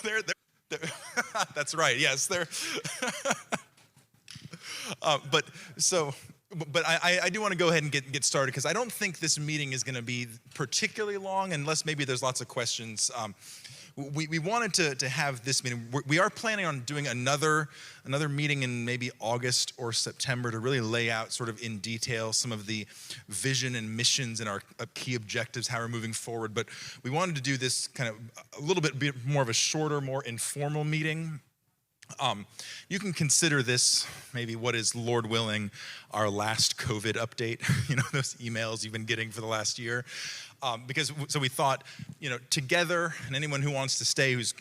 they're that's right. Yes, they're. But so, but I do want to go ahead and get started because I don't think this meeting is going to be particularly long unless maybe there's lots of questions. We wanted to have this meeting. We are planning on doing another meeting in maybe August or September to really lay out sort of in detail some of the vision and missions and our key objectives, how we're moving forward. But we wanted to do this kind of a little bit more of a shorter, more informal meeting. You can consider this maybe what is, Lord willing, our last COVID update, those emails you've been getting for the last year. So we thought, together, and anyone who wants to stay who's,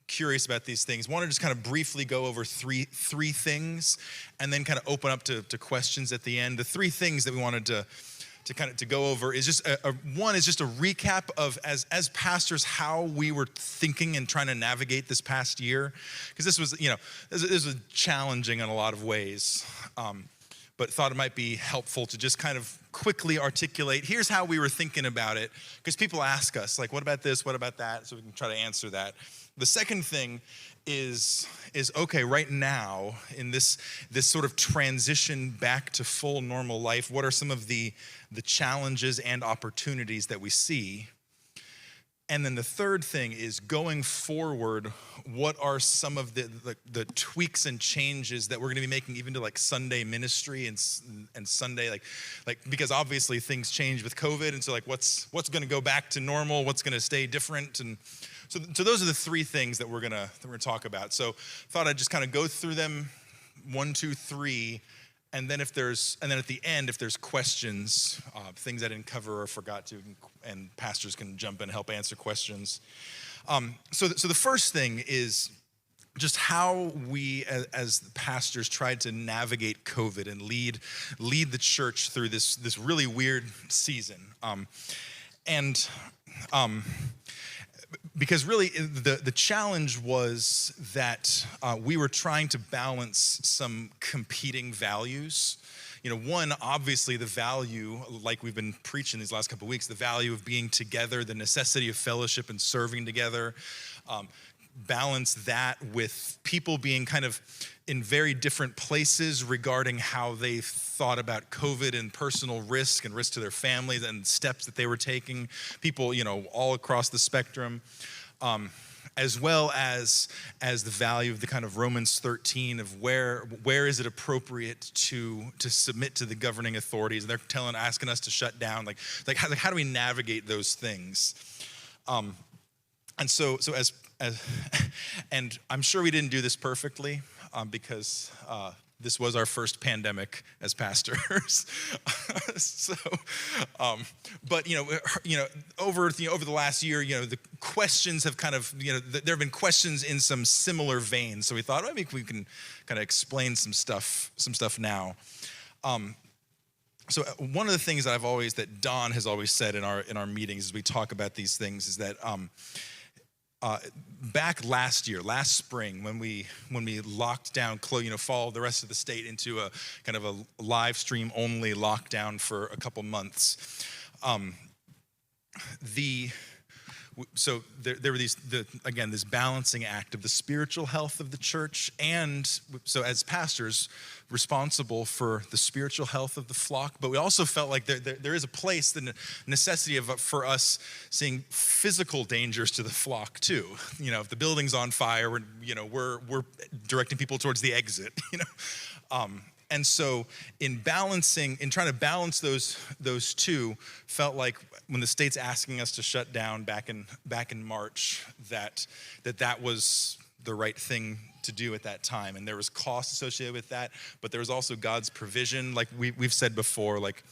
curious about these things, want to just kind of briefly go over three things and then kind of open up to questions at the end. The three things that we wanted to go over is just one is just a recap of as pastors how we were thinking and trying to navigate this past year, because this was this was challenging in a lot of ways, but thought it might be helpful to just kind of quickly articulate here's how we were thinking about it, because people ask us like, what about this, what about that, so we can try to answer that. The second thing is okay, right now in this sort of transition back to full normal life, what are some of the challenges and opportunities that we see? And then the third thing is, going forward, what are some of the tweaks and changes that we're going to be making even to like Sunday ministry and Sunday, like because obviously things change with COVID, and so like what's going to go back to normal, what's going to stay different, and so those are the three things that we're gonna talk about. So thought I'd just kind of go through them, 1, 2, 3, and then at the end, if there's questions, things I didn't cover or forgot to, and pastors can jump in and help answer questions. So the first thing is just how we as pastors tried to navigate COVID and lead the church through this really weird season. Because really the challenge was that we were trying to balance some competing values. One, obviously the value, like we've been preaching these last couple of weeks, the value of being together, the necessity of fellowship and serving together. Balance that with people being kind of in very different places regarding how they thought about COVID and personal risk and risk to their families and steps that they were taking. People, all across the spectrum, as well as the value of the kind of Romans 13 of where is it appropriate to submit to the governing authorities. And they're asking us to shut down. Like how do we navigate those things? And so as and I'm sure we didn't do this perfectly, because this was our first pandemic as pastors. But over the last year, the questions have kind of, there have been questions in some similar veins. So we thought, maybe we can kind of explain some stuff now. So one of the things that Don has always said in our meetings as we talk about these things is that back last spring, when we locked down, followed the rest of the state into a kind of a live stream only lockdown for a couple months. So there were this balancing act of the spiritual health of the church, and so as pastors responsible for the spiritual health of the flock, but we also felt like there is a place, the necessity for us seeing physical dangers to the flock too. If the building's on fire, we're directing people towards the exit. And so in trying to balance those two, felt like when the state's asking us to shut down back in March, that was the right thing to do at that time. And there was cost associated with that, but there was also God's provision. Like we've said before, like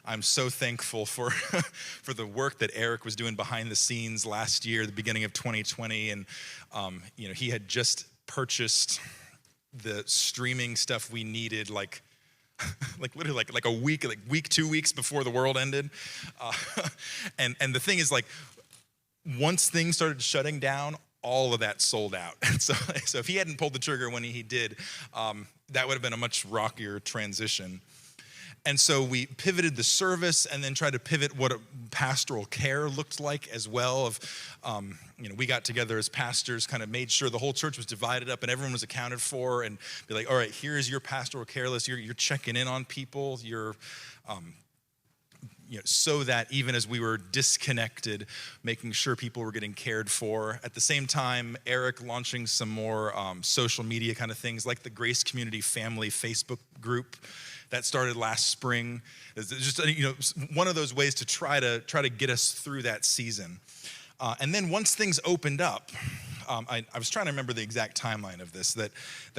I'm so thankful for for the work that Eric was doing behind the scenes last year, the beginning of 2020. And he had just purchased the streaming stuff we needed like literally like a week, 2 weeks before the world ended. And the thing is, like, once things started shutting down, all of that sold out. And so if he hadn't pulled the trigger when he did, that would have been a much rockier transition. And so we pivoted the service and then tried to pivot what a pastoral care looked like as well. We got together as pastors, kind of made sure the whole church was divided up and everyone was accounted for, and be like, all right, here's your pastoral care list. You're checking in on people. So that even as we were disconnected, making sure people were getting cared for. At the same time, Eric launching some more social media kind of things like the Grace Community Family Facebook group that started last spring. It's just one of those ways to try to get us through that season. And then once things opened up, I was trying to remember the exact timeline of this, that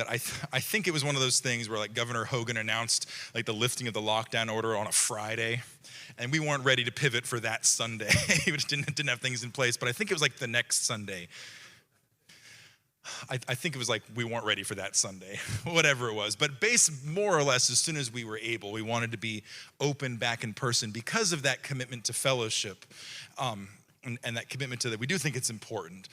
I think it was one of those things where like Governor Hogan announced like the lifting of the lockdown order on a Friday, and we weren't ready to pivot for that Sunday. We just didn't have things in place, but I think it was like the next Sunday. I think it was like we weren't ready for that Sunday, whatever it was. But more or less, as soon as we were able, we wanted to be open back in person because of that commitment to fellowship. And that commitment to that, we do think it's important.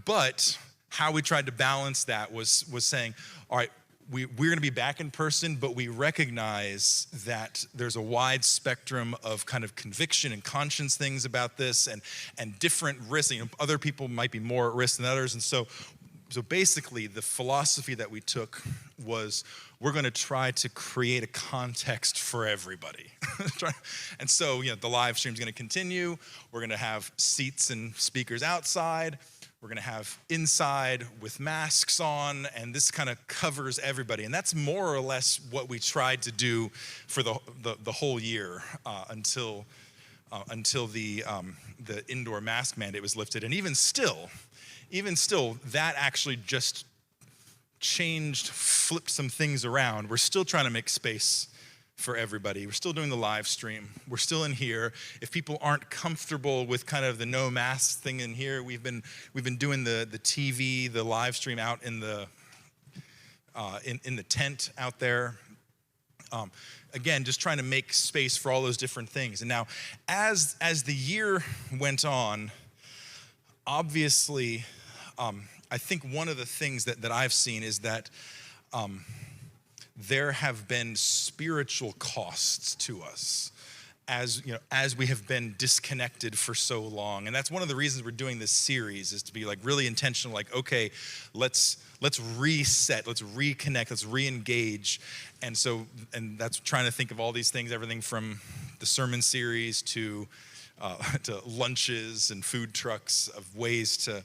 But how we tried to balance that was saying, all right, we're going to be back in person, but we recognize that there's a wide spectrum of kind of conviction and conscience things about this, and different risks. Other people might be more at risk than others, and so basically the philosophy that we took was we're going to try to create a context for everybody. And so, the live stream is going to continue. We're going to have seats and speakers outside. We're going to have inside with masks on, and this kind of covers everybody. And that's more or less what we tried to do for the whole year until the indoor mask mandate was lifted. And even still, that actually just flipped some things around. We're still trying to make space for everybody. We're still doing the live stream. We're still in here. If people aren't comfortable with kind of the no mask thing in here, we've been doing the TV, the live stream out in the tent out there. Again, just trying to make space for all those different things. And now, as the year went on, obviously, I think one of the things that I've seen is that there have been spiritual costs to us as we have been disconnected for so long. And that's one of the reasons we're doing this series, is to be like really intentional, like, okay, let's reset, let's reconnect, let's re-engage. And that's trying to think of all these things, everything from the sermon series to lunches and food trucks, of ways to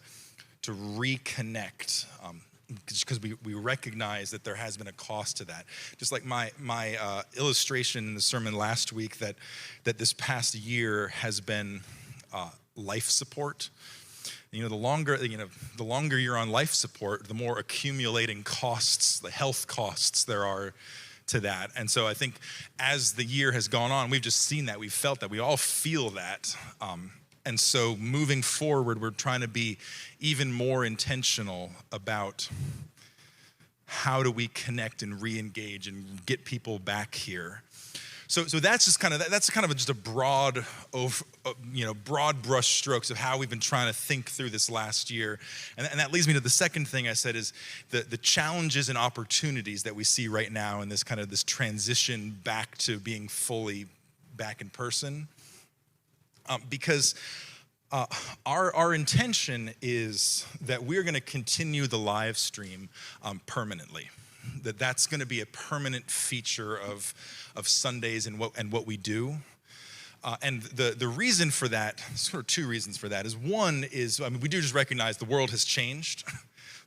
reconnect, because we recognize that there has been a cost to that. Just like my illustration in the sermon last week, that this past year has been life support. The longer you're on life support, the more accumulating costs, the health costs there are to that. And so I think as the year has gone on, we've just seen that, we've felt that, we all feel that. And so moving forward, we're trying to be even more intentional about how do we connect and re-engage and get people back here. So that's just kind of just a broad brush strokes of how we've been trying to think through this last year. And that leads me to the second thing I said, is the challenges and opportunities that we see right now in this kind of this transition back to being fully back in person. Because our intention is that we're going to continue the live stream permanently. That's going to be a permanent feature of Sundays and what we do. And the reason for that, sort of two reasons for that, is one is, we do just recognize the world has changed.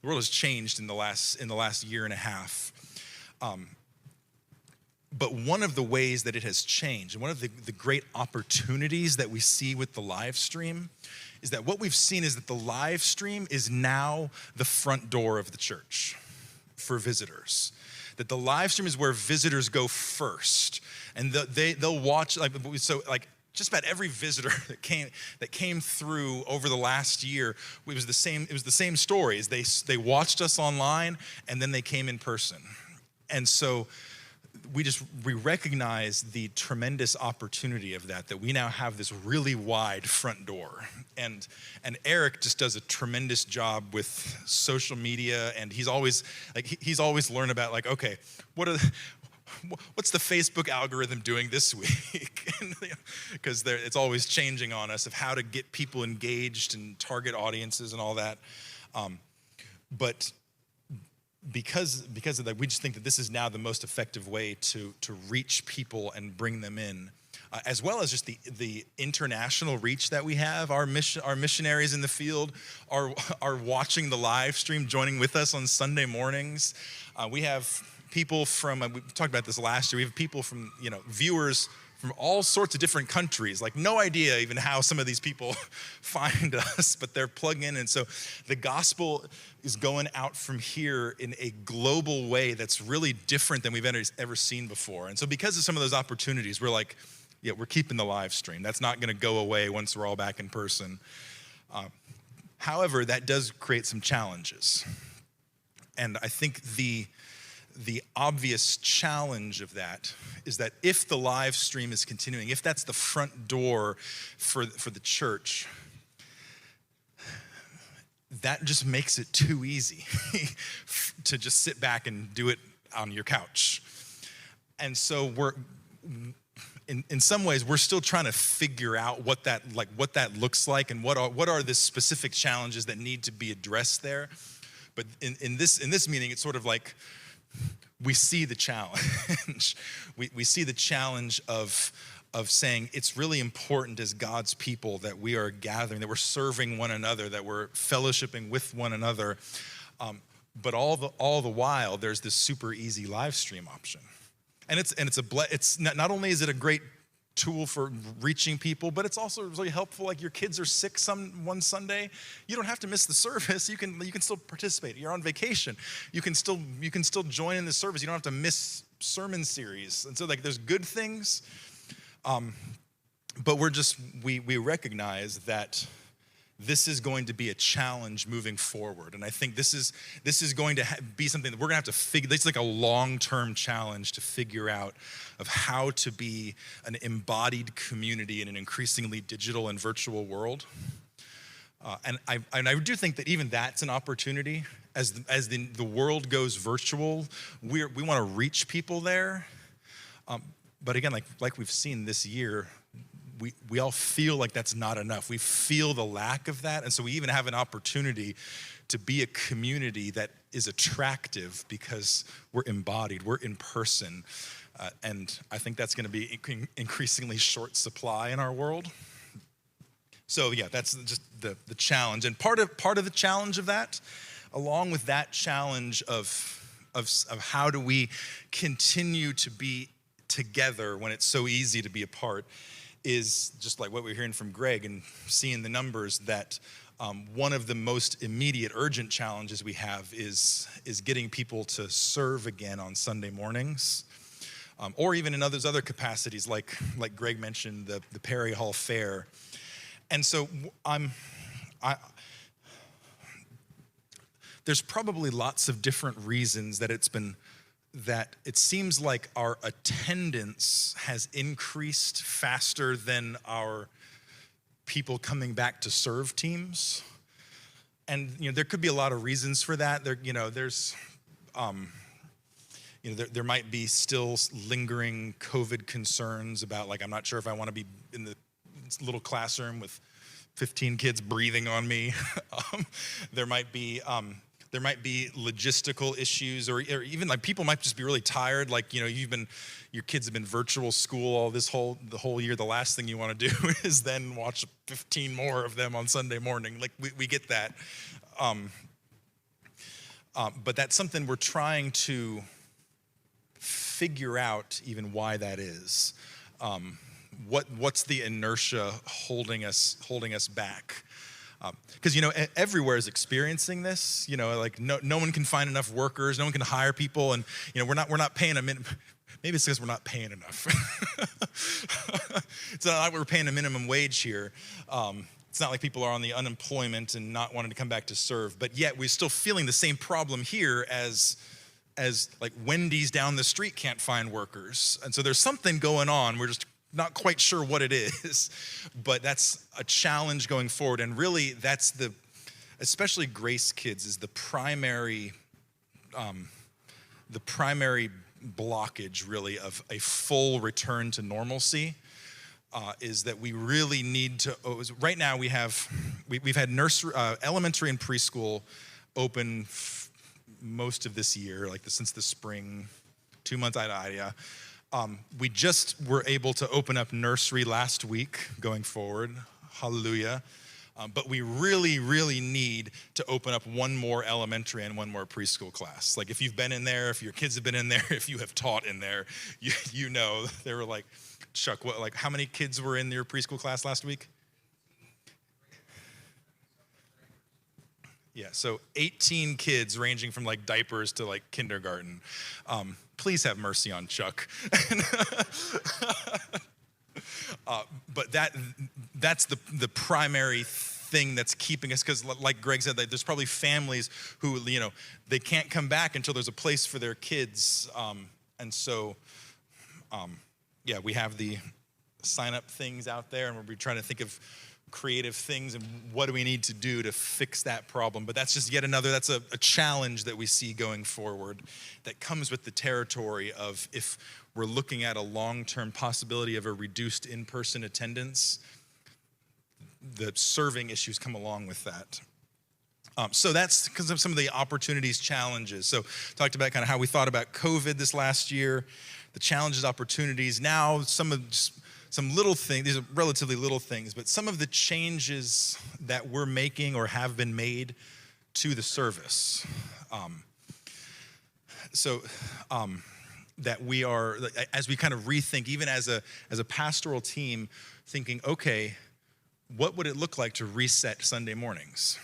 The world has changed in the last year and a half. But one of the ways that it has changed, and one of the great opportunities that we see with the live stream, is that what we've seen is that the live stream is now the front door of the church for visitors. That the live stream is where visitors go first, and they'll watch, just about every visitor that came through over the last year, it was the same stories. They watched us online, and then they came in person. And so we recognize the tremendous opportunity of that we now have this really wide front door. And Eric just does a tremendous job with social media, and he's always learned about, okay, what's the Facebook algorithm doing this week? Because it's always changing on us of how to get people engaged and target audiences and all that. But because of that, we just think that this is now the most effective way to reach people and bring them in, as well as just the international reach that we have. Our missionaries in the field are watching the live stream, joining with us on Sunday mornings. We have people from, we talked about this last year, we have people from, viewers from all sorts of different countries, like no idea even how some of these people find us, but they're plugged in. And so the gospel is going out from here in a global way that's really different than we've ever seen before. And so because of some of those opportunities, we're like, yeah, we're keeping the live stream. That's not gonna go away once we're all back in person. However, that does create some challenges. And I think the obvious challenge of that is that if the live stream is continuing, if that's the front door for the church, that just makes it too easy to just sit back and do it on your couch. And so in some ways, we're still trying to figure out what that looks like and what are the specific challenges that need to be addressed there. But in this meeting, it's sort of like, we see the challenge. we see the challenge of saying it's really important as God's people that we are gathering, that we're serving one another, that we're fellowshipping with one another. But all the while, there's this super easy live stream option, and it's not only is it a great tool for reaching people, but it's also really helpful. Like your kids are sick one Sunday, you don't have to miss the service. You can still participate. You're on vacation, you can still join in the service. You don't have to miss sermon series. And so like there's good things, but we recognize that this is going to be a challenge moving forward. And I think this is going to be something that we're gonna have to figure. This is like a long-term challenge to figure out of how to be an embodied community in an increasingly digital and virtual world. And I do think that even that's an opportunity. As the world goes virtual, we want to reach people there. But again, like we've seen this year, we all feel like that's not enough. We feel the lack of that. And so we even have an opportunity to be a community that is attractive because we're embodied, we're in person. And I think that's gonna be increasingly short supply in our world. So yeah, that's just the challenge. And part of the challenge of that, along with that challenge of how do we continue to be together when it's so easy to be apart, is just like what we're hearing from Greg and seeing the numbers that one of the most immediate urgent challenges we have is getting people to serve again on Sunday mornings, or even in those other capacities like Greg mentioned, the Perry Hall Fair. And so there's probably lots of different reasons that it seems like our attendance has increased faster than our people coming back to serve teams. And there could be a lot of reasons for that. There might be still lingering COVID concerns about, like, I'm not sure if I want to be in the little classroom with 15 kids breathing on me. There might be logistical issues, or even like people might just be really tired. Like, your kids have been virtual school all the whole year. The last thing you want to do is then watch 15 more of them on Sunday morning. Like we get that. But that's something we're trying to figure out even why that is. What's the inertia holding us back? Because everywhere is experiencing this. Like no one can find enough workers, no one can hire people, and we're not paying a minimum. Maybe it's because we're not paying enough. It's not like we're paying a minimum wage here. It's not like people are on the unemployment and not wanting to come back to serve, but yet we're still feeling the same problem here as like Wendy's down the street can't find workers, and so there's something going on. We're just not quite sure what it is, but that's a challenge going forward. And really that's especially Grace Kids is the primary blockage, really, of a full return to normalcy. Is that we really need to, right now we've had nursery, elementary and preschool open most of this year, since the spring, 2 months out of Idia. We just were able to open up nursery last week going forward, hallelujah. But we really, really need to open up one more elementary and one more preschool class. If you've been in there, if your kids have been in there, if you have taught in there, you know, they were like, Chuck, how many kids were in your preschool class last week? Yeah, so 18 kids ranging from diapers to kindergarten. Please have mercy on Chuck. But that's the primary thing that's keeping us, because like Greg said, there's probably families who, they can't come back until there's a place for their kids. And so, yeah, we have the sign up things out there, and we're trying to think of creative things and what do we need to do to fix that problem. But that's just that's a challenge that we see going forward that comes with the territory of, if we're looking at a long-term possibility of a reduced in-person attendance, the serving issues come along with that. So that's because of some of the opportunities, challenges. So talked about kind of how we thought about COVID this last year, the challenges, opportunities. Now some little things, these are relatively little things, but some of the changes that we're making or have been made to the service. That we are, as we kind of rethink, even as a pastoral team, thinking, okay, what would it look like to reset Sunday mornings?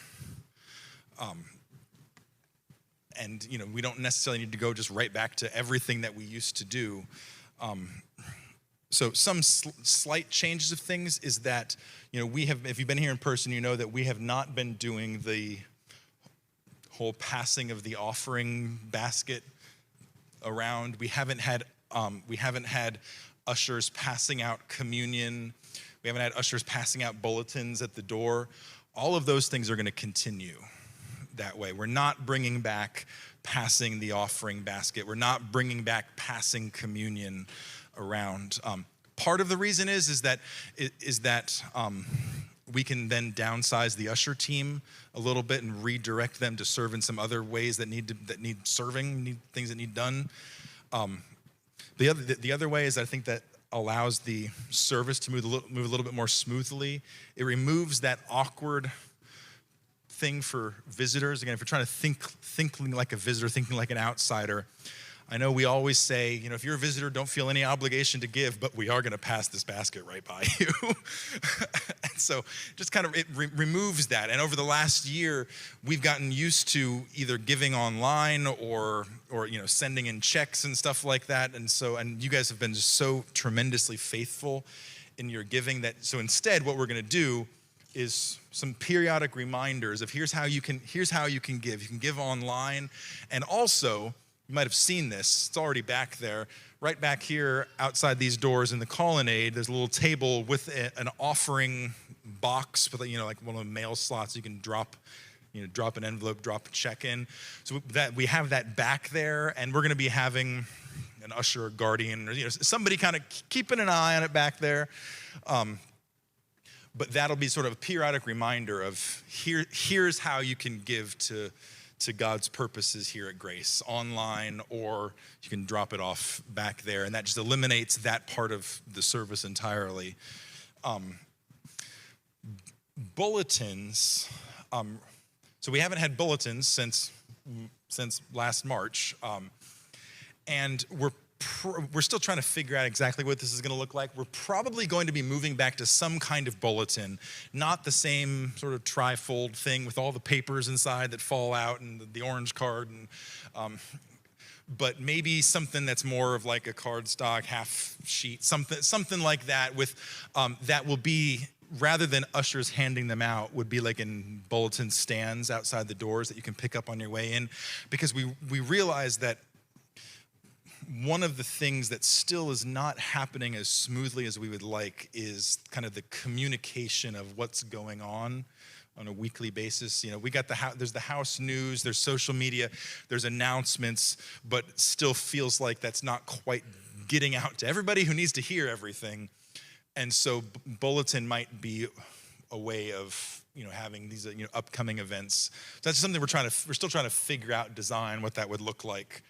And we don't necessarily need to go just right back to everything that we used to do. So some slight changes of things is that, if you've been here in person, you know that we have not been doing the whole passing of the offering basket around. We haven't had ushers passing out communion. We haven't had ushers passing out bulletins at the door. All of those things are going to continue that way. We're not bringing back passing the offering basket. We're not bringing back passing communion around. Part of the reason is that we can then downsize the usher team a little bit and redirect them to serve in some other ways that need serving, need things that need done. The other way is, I think, that allows the service to move a little bit more smoothly. It removes that awkward thing for visitors. Again, if you're trying to think like a visitor, thinking like an outsider, I know we always say, if you're a visitor, don't feel any obligation to give, but we are going to pass this basket right by you. And so just kind of it removes that. And over the last year, we've gotten used to either giving online or sending in checks and stuff like that. And you guys have been just so tremendously faithful in your giving that. So instead, what we're going to do is some periodic reminders of here's how you can give. You can give online, and also, you might have seen this. It's already back there. Right back here outside these doors in the colonnade, there's a little table with an offering box with, like one of the mail slots. You can drop an envelope, drop a check in. So that we have that back there, and we're going to be having an usher or guardian, or somebody kind of keeping an eye on it back there. But that'll be sort of a periodic reminder of here's how you can give to God's purposes here at Grace, online, or you can drop it off back there, and that just eliminates that part of the service entirely. Bulletins, so we haven't had bulletins since last March, and we're still trying to figure out exactly what this is going to look like. We're probably going to be moving back to some kind of bulletin, not the same sort of tri-fold thing with all the papers inside that fall out and the orange card, but maybe something that's more of like a cardstock half sheet, something like that with that will be, rather than ushers handing them out, would be like in bulletin stands outside the doors that you can pick up on your way in, because we realize that one of the things that still is not happening as smoothly as we would like is kind of the communication of what's going on on a weekly basis. We got there's the house news, there's social media, there's announcements, but it still feels like that's not quite getting out to everybody who needs to hear everything. And so bulletin might be a way of having these upcoming events. So that's something we're still trying to figure out, design what that would look like.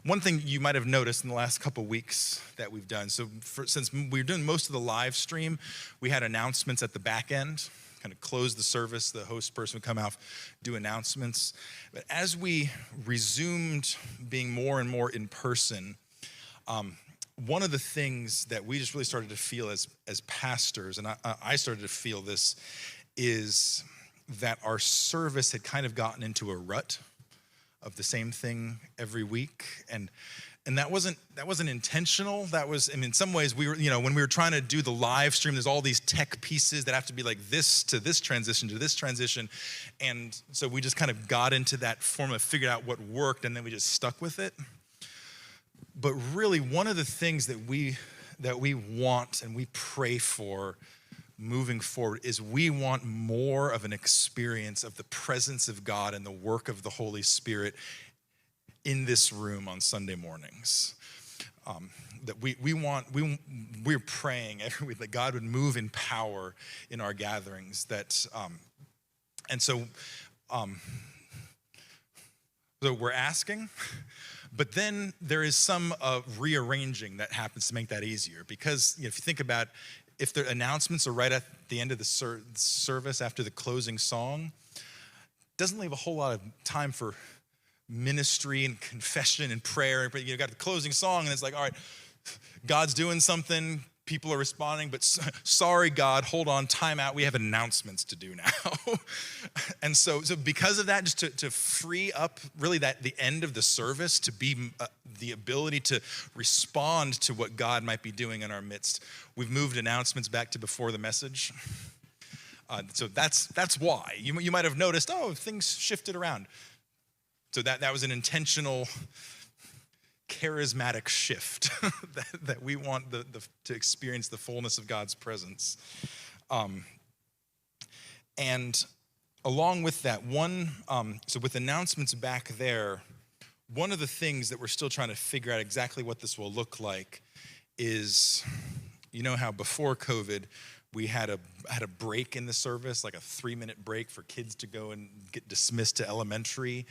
One thing you might have noticed in the last couple weeks that we've done, since we were doing most of the live stream, we had announcements at the back end, kind of close the service, the host person would come out, do announcements. But as we resumed being more and more in person, one of the things that we just really started to feel as pastors, and I started to feel this, is that our service had kind of gotten into a rut of the same thing every week, and that wasn't intentional. That was, in some ways, we were, when we were trying to do the live stream, there's all these tech pieces that have to be like this to this transition, and so we just kind of got into that form of figured out what worked, and then we just stuck with it. But really, one of the things that we want and we pray for moving forward is we want more of an experience of the presence of God and the work of the Holy Spirit in this room on Sunday mornings. That we're praying every week that God would move in power in our gatherings. So we're asking, but then there is some rearranging that happens to make that easier. Because if you think about, if the announcements are right at the end of the service after the closing song, it doesn't leave a whole lot of time for ministry and confession and prayer. But you've got the closing song, and it's like, all right, God's doing something, people are responding, but sorry, God, hold on, time out. We have announcements to do now. And so because of that, just to free up really the end of the service to be the ability to respond to what God might be doing in our midst, we've moved announcements back to before the message. So that's why. You might have noticed, things shifted around. So that was an intentional charismatic shift that we want to experience the fullness of God's presence. And along with that, so with announcements back there, one of the things that we're still trying to figure out exactly what this will look like is, how before COVID, we had a break in the service, like a 3-minute break for kids to go and get dismissed to elementary.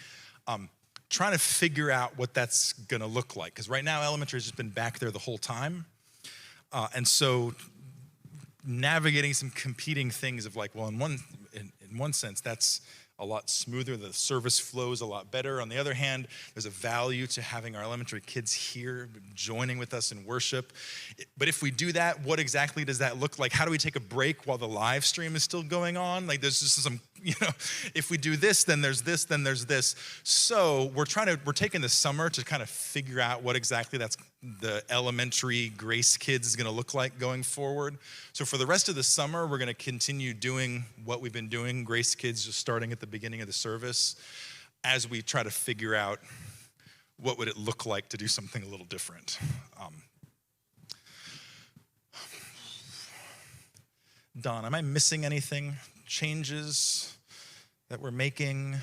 Trying to figure out what that's going to look like. Because right now, elementary has just been back there the whole time. And so navigating some competing things of like, well, in one sense, that's a lot smoother. The service flows a lot better. On the other hand, there's a value to having our elementary kids here joining with us in worship. But if we do that, what exactly does that look like? How do we take a break while the live stream is still going on? Like there's just some, if we do this, then there's this, then there's this. So we're taking the summer to kind of figure out what exactly the elementary Grace Kids is going to look like going forward. So for the rest of the summer, we're going to continue doing what we've been doing, Grace Kids, just starting at the beginning of the service, as we try to figure out what would it look like to do something a little different. Don, am I missing anything? Changes that we're making?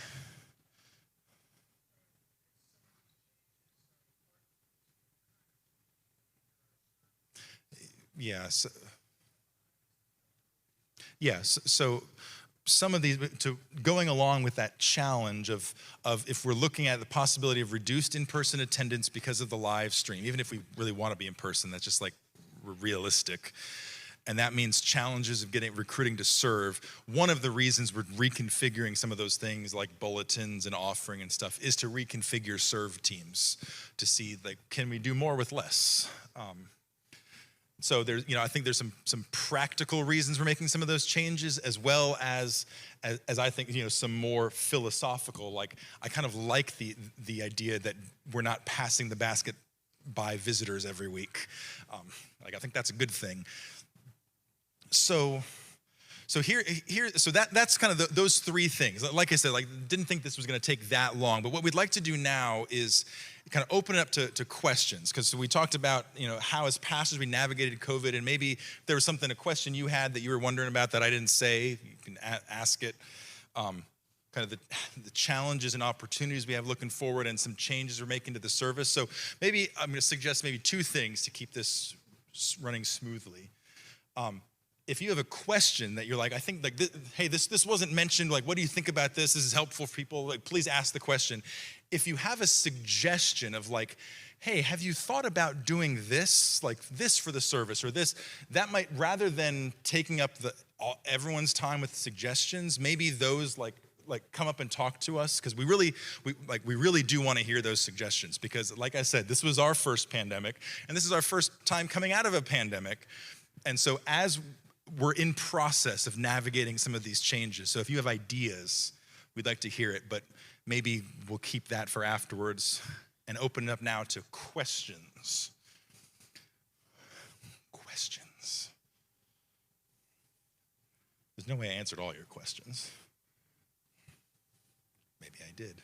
Yes. Yes. So some of these, going along with that challenge of if we're looking at the possibility of reduced in-person attendance because of the live stream, even if we really want to be in person, that's just like realistic. And that means challenges of recruiting to serve. One of the reasons we're reconfiguring some of those things like bulletins and offering and stuff is to reconfigure serve teams to see, like, can we do more with less? So there's, I think there's some practical reasons we're making some of those changes, as well as I think, some more philosophical. Like, I kind of like the idea that we're not passing the basket by visitors every week. I think that's a good thing. So So so that's kind of those three things. Like I said, like didn't think this was going to take that long, but what we'd like to do now is kind of open it up to questions, because we talked about, how as pastors we navigated COVID, and maybe there was a question you had that you were wondering about that I didn't say. You can ask it. Kind of the challenges and opportunities we have looking forward, and some changes we're making to the service. So maybe I'm going to suggest maybe two things to keep this running smoothly. If you have a question that you're like, I think like, hey, this wasn't mentioned, like, what do you think about this? This is helpful for people. Like, please ask the question. If you have a suggestion of like, hey, have you thought about doing this, like this for the service or this, that might, rather than taking up everyone's time with suggestions, maybe those like come up and talk to us, because we really do want to hear those suggestions, because like I said, this was our first pandemic, and this is our first time coming out of a pandemic. And so as we're in process of navigating some of these changes, so if you have ideas, we'd like to hear it, but maybe we'll keep that for afterwards and open it up now to questions. Questions. There's no way I answered all your questions. Maybe I did.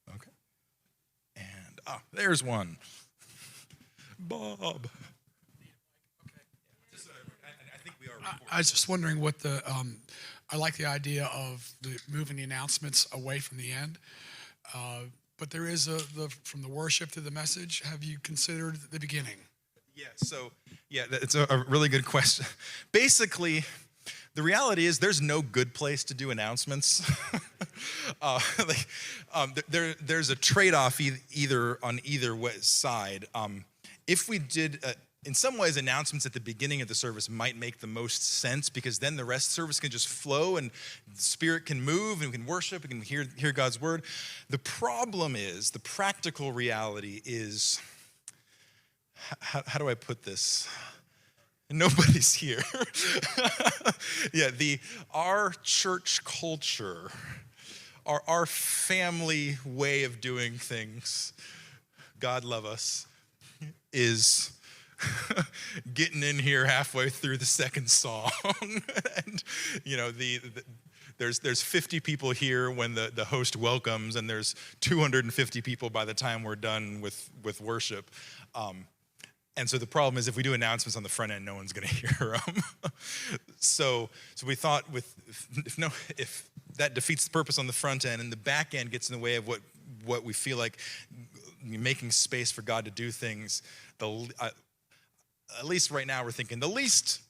Okay. And, there's one. Bob. I think we are recording. I was just wondering what I like the idea of moving the announcements away from the end. But there is from the worship to the message. Have you considered the beginning? Yeah, it's a really good question. Basically, the reality is there's no good place to do announcements. There's a trade-off either on either side. If we did, in some ways, announcements at the beginning of the service might make the most sense, because then the rest of the service can just flow and the Spirit can move and we can worship, we can hear God's word. The problem is, the practical reality is, how do I put this? Nobody's here. Yeah, our church culture, our family way of doing things, God love us, is getting in here halfway through the second song. And there's 50 people here when the host welcomes, and there's 250 people by the time we're done with worship. And so the problem is, if we do announcements on the front end, no one's going to hear them. So we thought, if that defeats the purpose on the front end, and the back end gets in the way of what we feel like making space for God to do things, at least right now we're thinking the least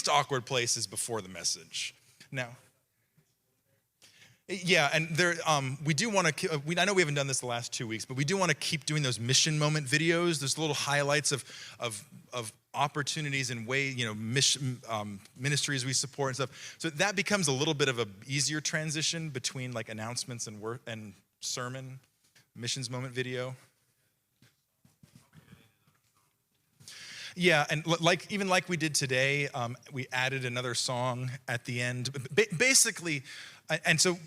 awkward place is before the message. Now, yeah, and we do want to. I know we haven't done this the last 2 weeks, but we do want to keep doing those mission moment videos. There's little highlights of opportunities and mission ministries we support and stuff. So that becomes a little bit of a easier transition between like announcements and work and sermon, missions moment video. Yeah, and even like we did today, we added another song at the end. Basically, and so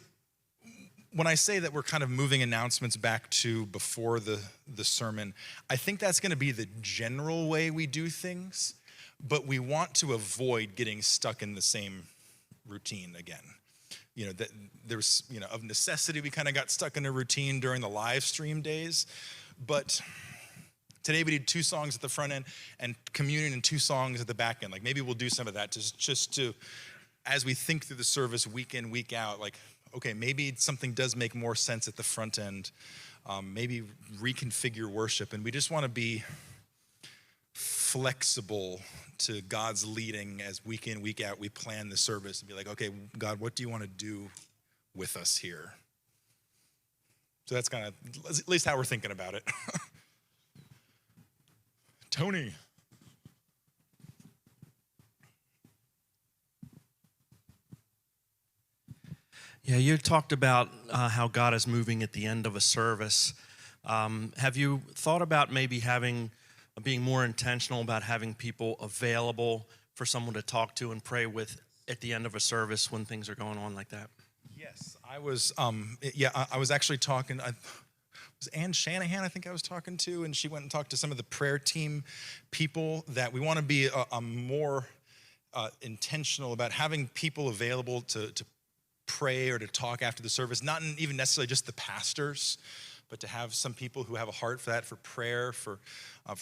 when I say that we're kind of moving announcements back to before the sermon, I think that's going to be the general way we do things, but we want to avoid getting stuck in the same routine again. That there's, of necessity, we kind of got stuck in a routine during the live stream days, but today we did 2 songs at the front end and communion and 2 songs at the back end. Like, maybe we'll do some of that just to, as we think through the service week in, week out, like, okay, maybe something does make more sense at the front end. Maybe reconfigure worship. And we just want to be flexible to God's leading as week in, week out we plan the service, and be like, okay, God, what do you want to do with us here? So that's kind of at least how we're thinking about it. Tony. Yeah, you talked about how God is moving at the end of a service. Have you thought about maybe being more intentional about having people available for someone to talk to and pray with at the end of a service when things are going on like that? Yes, I was. I was actually talking. It was Ann Shanahan, I think I was talking to, and she went and talked to some of the prayer team people that we want to be a more intentional about having people available to pray or to talk after the service, not even necessarily just the pastors, but to have some people who have a heart for that, for prayer, for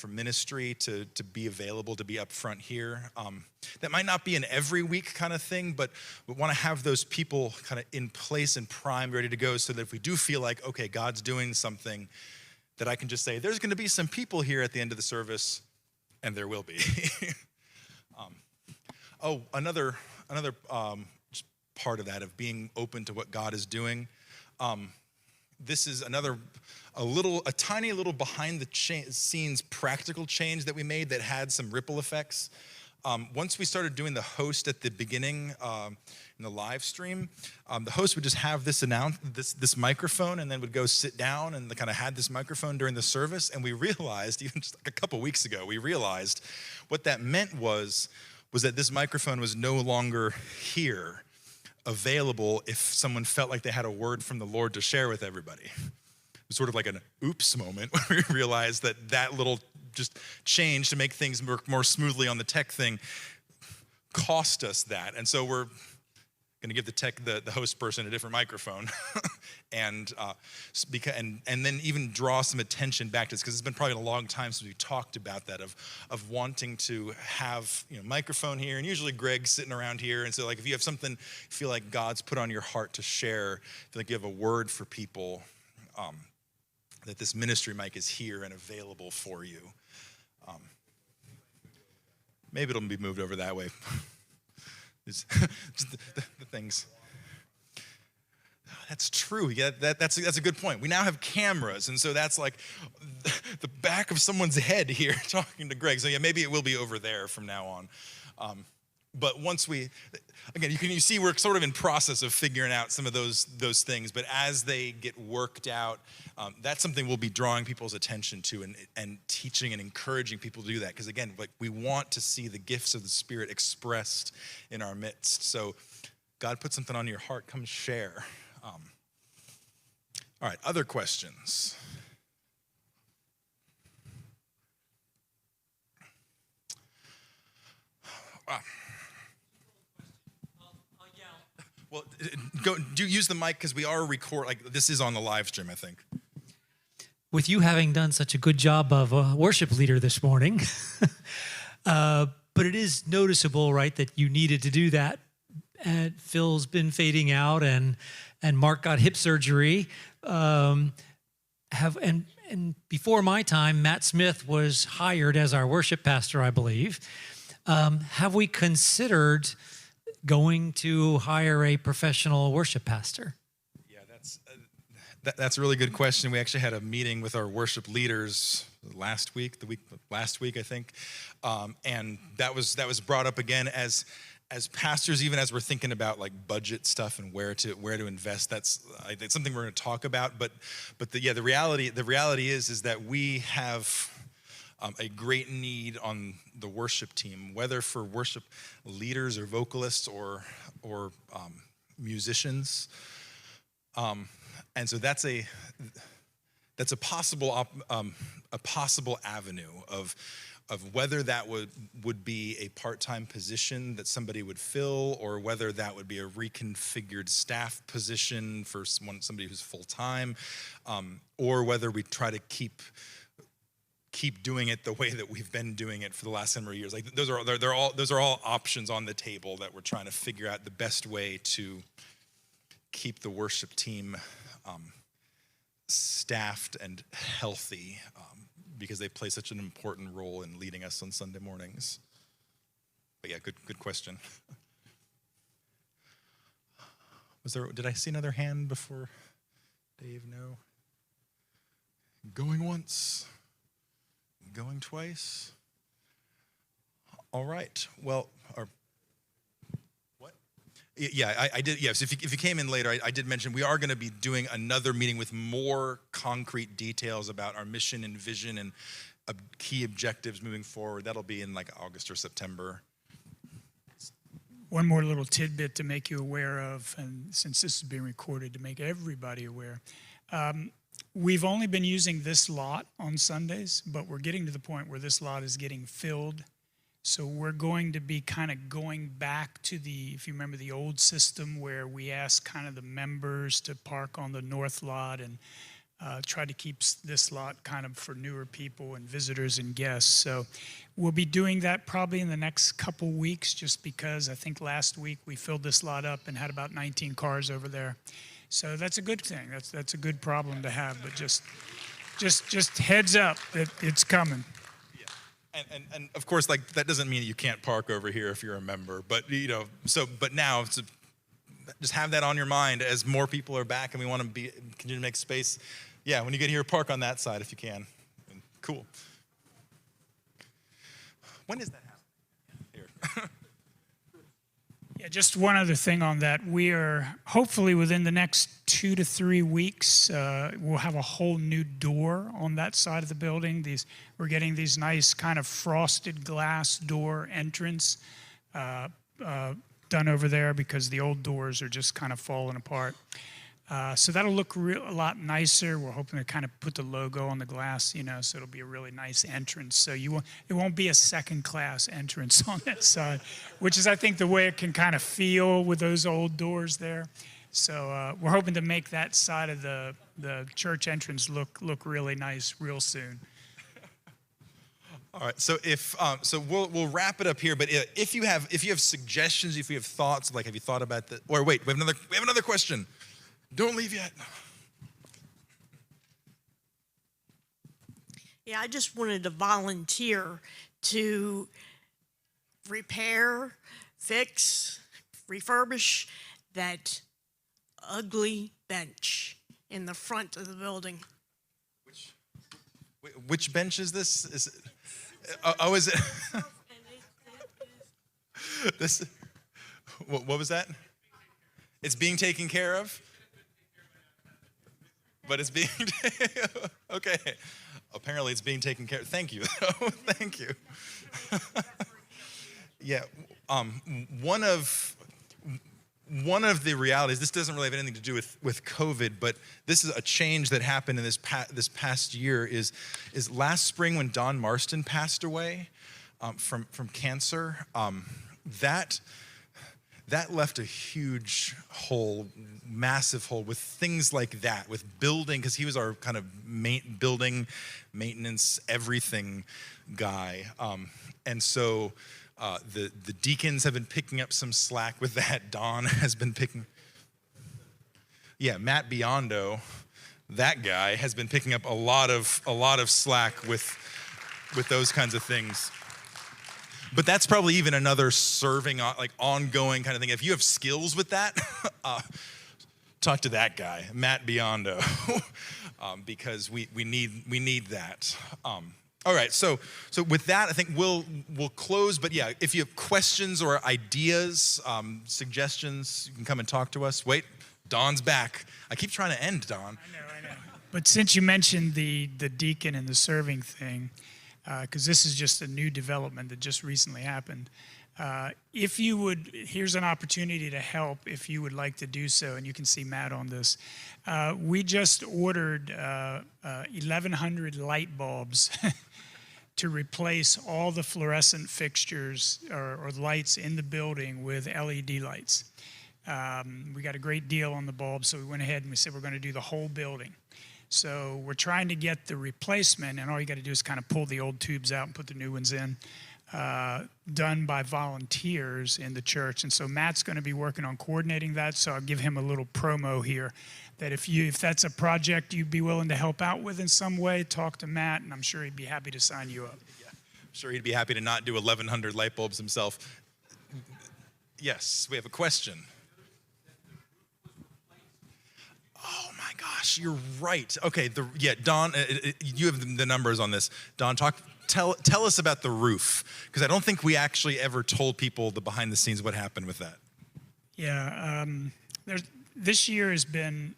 ministry, to be available, to be up front here. That might not be an every week kind of thing, but we want to have those people kind of in place and primed, ready to go, so that if we do feel like, okay, God's doing something, that I can just say, there's going to be some people here at the end of the service, and there will be. Another just part of that, of being open to what God is doing. This is a tiny little behind the scenes practical change that we made that had some ripple effects. Once we started doing the host at the beginning in the live stream, the host would just have this microphone, and then would go sit down and kind of had this microphone during the service. And we realized, even just like a couple weeks ago, what that meant was that this microphone was no longer here, available if someone felt like they had a word from the Lord to share with everybody. It was sort of like an oops moment where we realized that little just change to make things work more smoothly on the tech thing cost us that. And so we're going to give the host person a different microphone and then even draw some attention back to this, because it's been probably a long time since we talked about that, of wanting to have microphone here, and usually Greg's sitting around here. And so like if you have something you feel like God's put on your heart to share, feel like you have a word for people, that this ministry mic is here and available for you. Maybe it'll be moved over that way. Just the things. That's true. Yeah, that's a good point. We now have cameras, and so that's like the back of someone's head here talking to Greg. So yeah, maybe it will be over there from now on. But once you see we're sort of in process of figuring out some of those things. But as they get worked out, that's something we'll be drawing people's attention to and teaching and encouraging people to do that. Because again, like we want to see the gifts of the Spirit expressed in our midst. So God put something on your heart, come share. All right, other questions? Well, do use the mic, because we are this is on the live stream, I think. With you having done such a good job of a worship leader this morning, but it is noticeable, right, that you needed to do that. And Phil's been fading out, and Mark got hip surgery. And before my time, Matt Smith was hired as our worship pastor, I believe. Have we considered going to hire a professional worship pastor? Yeah, that's a really good question. We actually had a meeting with our worship leaders last week, I think, and that was brought up again as pastors, even as we're thinking about like budget stuff and where to invest. That's something we're going to talk about. But the reality is that we have a great need on the worship team, whether for worship leaders or vocalists or musicians, and so that's a possible avenue of whether that would be a part-time position that somebody would fill, or whether that would be a reconfigured staff position for somebody who's full-time, or whether we try to keep doing it the way that we've been doing it for the last number of years. Like those are all options on the table that we're trying to figure out the best way to keep the worship team staffed and healthy, because they play such an important role in leading us on Sunday mornings. But yeah, good question. Did I see another hand before Dave? No. Going once. Going twice? All right. Well, what? Yeah, I did. Yes, if you came in later, I did mention we are going to be doing another meeting with more concrete details about our mission and vision and key objectives moving forward. That'll be in like August or September. One more little tidbit to make you aware of, and since this is being recorded, to make everybody aware. We've only been using this lot on Sundays, but we're getting to the point where this lot is getting filled So we're going to be kind of going back to if you remember the old system where we asked kind of the members to park on the north lot and try to keep this lot kind of for newer people and visitors and guests. So we'll be doing that probably in the next couple weeks, just because I think last week we filled this lot up and had about 19 cars over there. So that's a good thing. That's a good problem to have, but just heads up that it's coming. And of course, like, that doesn't mean you can't park over here if you're a member, but but now just have that on your mind as more people are back and we want to continue to make space. Yeah, when you get here, park on that side if you can. Cool. When is that happening? Here. Yeah, just one other thing on that. We are hopefully within the next 2 to 3 weeks, we'll have a whole new door on that side of the building. We're getting these nice kind of frosted glass door entrance done over there because the old doors are just kind of falling apart. So that'll look a lot nicer. We're hoping to kind of put the logo on the glass, so it'll be a really nice entrance. So it won't be a second-class entrance on that side, which is, I think, the way it can kind of feel with those old doors there. So we're hoping to make that side of the church entrance look really nice real soon. All right, so we'll wrap it up here. But if you have suggestions, if you have thoughts, like, have you thought about that? Or wait, we have another question. Don't leave yet. Yeah, I just wanted to volunteer to repair, fix, refurbish that ugly bench in the front of the building. Which bench is this? Is it, is it? This. What was that? It's being taken care of. But it's being okay. Apparently, it's being taken care of. Thank you. Thank you. Yeah. One of the realities. This doesn't really have anything to do with COVID, but this is a change that happened in this past year. Is last spring when Don Marston passed away from cancer. That left a huge hole, massive hole, with things like that, with building, because he was our kind of building, maintenance, everything guy. And so the deacons have been picking up some slack with that. Don has been Matt Biondo, that guy, has been picking up a lot of slack with those kinds of things. But that's probably even another serving, like, ongoing kind of thing. If you have skills with that, talk to that guy, Matt Biondo, because we need that. All right, so with that, I think we'll close. But yeah, if you have questions or ideas, suggestions, you can come and talk to us. Wait, Don's back. I keep trying to end, Don. I know. But since you mentioned the deacon and the serving thing, because this is just a new development that just recently happened. If you would, here's an opportunity to help if you would like to do so, and you can see Matt on this. We just ordered 1,100 light bulbs to replace all the fluorescent fixtures or lights in the building with LED lights. We got a great deal on the bulbs, so we went ahead and we said we're going to do the whole building. So we're trying to get the replacement, and all you got to do is kind of pull the old tubes out and put the new ones in, done by volunteers in the church. And so Matt's going to be working on coordinating that, so I'll give him a little promo here, that if that's a project you'd be willing to help out with in some way, talk to Matt, and I'm sure he'd be happy to sign you up. Yeah. I'm sure he'd be happy to not do 1,100 light bulbs himself. Yes, we have a question. Oh my gosh, you're right. Okay, Don, you have the numbers on this. Don, tell us about the roof, because I don't think we actually ever told people the behind the scenes what happened with that. Yeah, this year has been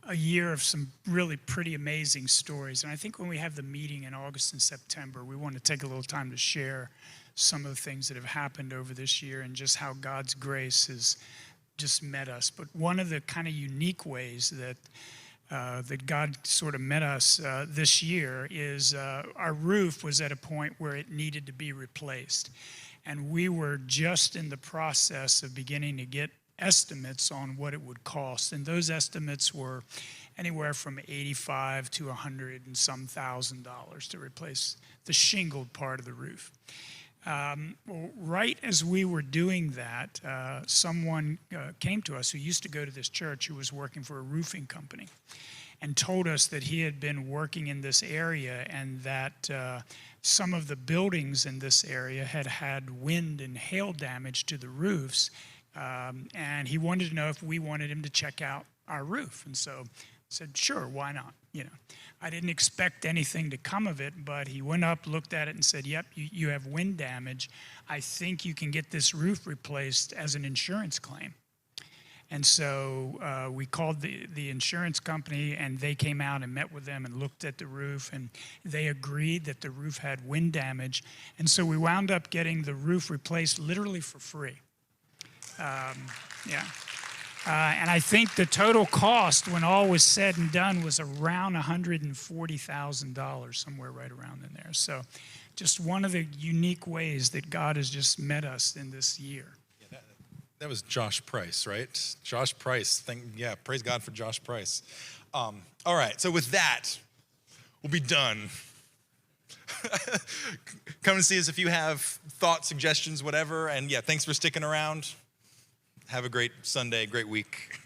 a year of some really pretty amazing stories, and I think when we have the meeting in August and September, we want to take a little time to share some of the things that have happened over this year and just how God's grace has just met us. But one of the kind of unique ways that God sort of met us this year is our roof was at a point where it needed to be replaced. And we were just in the process of beginning to get estimates on what it would cost. And those estimates were anywhere from 85 to 100 and some $1,000 to replace the shingled part of the roof. Well, right as we were doing that, someone came to us who used to go to this church, who was working for a roofing company, and told us that he had been working in this area and that some of the buildings in this area had had wind and hail damage to the roofs, and he wanted to know if we wanted him to check out our roof. And so I said, sure, why not? You know, I didn't expect anything to come of it, but he went up, looked at it, and said, yep, you have wind damage. I think you can get this roof replaced as an insurance claim. And so we called the insurance company, and they came out and met with them and looked at the roof, and they agreed that the roof had wind damage. And so we wound up getting the roof replaced literally for free. Yeah. And I think the total cost, when all was said and done, was around $140,000, somewhere right around in there. So just one of the unique ways that God has just met us in this year. That was Josh Price, right? Josh Price. Praise God for Josh Price. All right, so with that, we'll be done. Come and see us if you have thoughts, suggestions, whatever. And yeah, thanks for sticking around. Have a great Sunday, great week.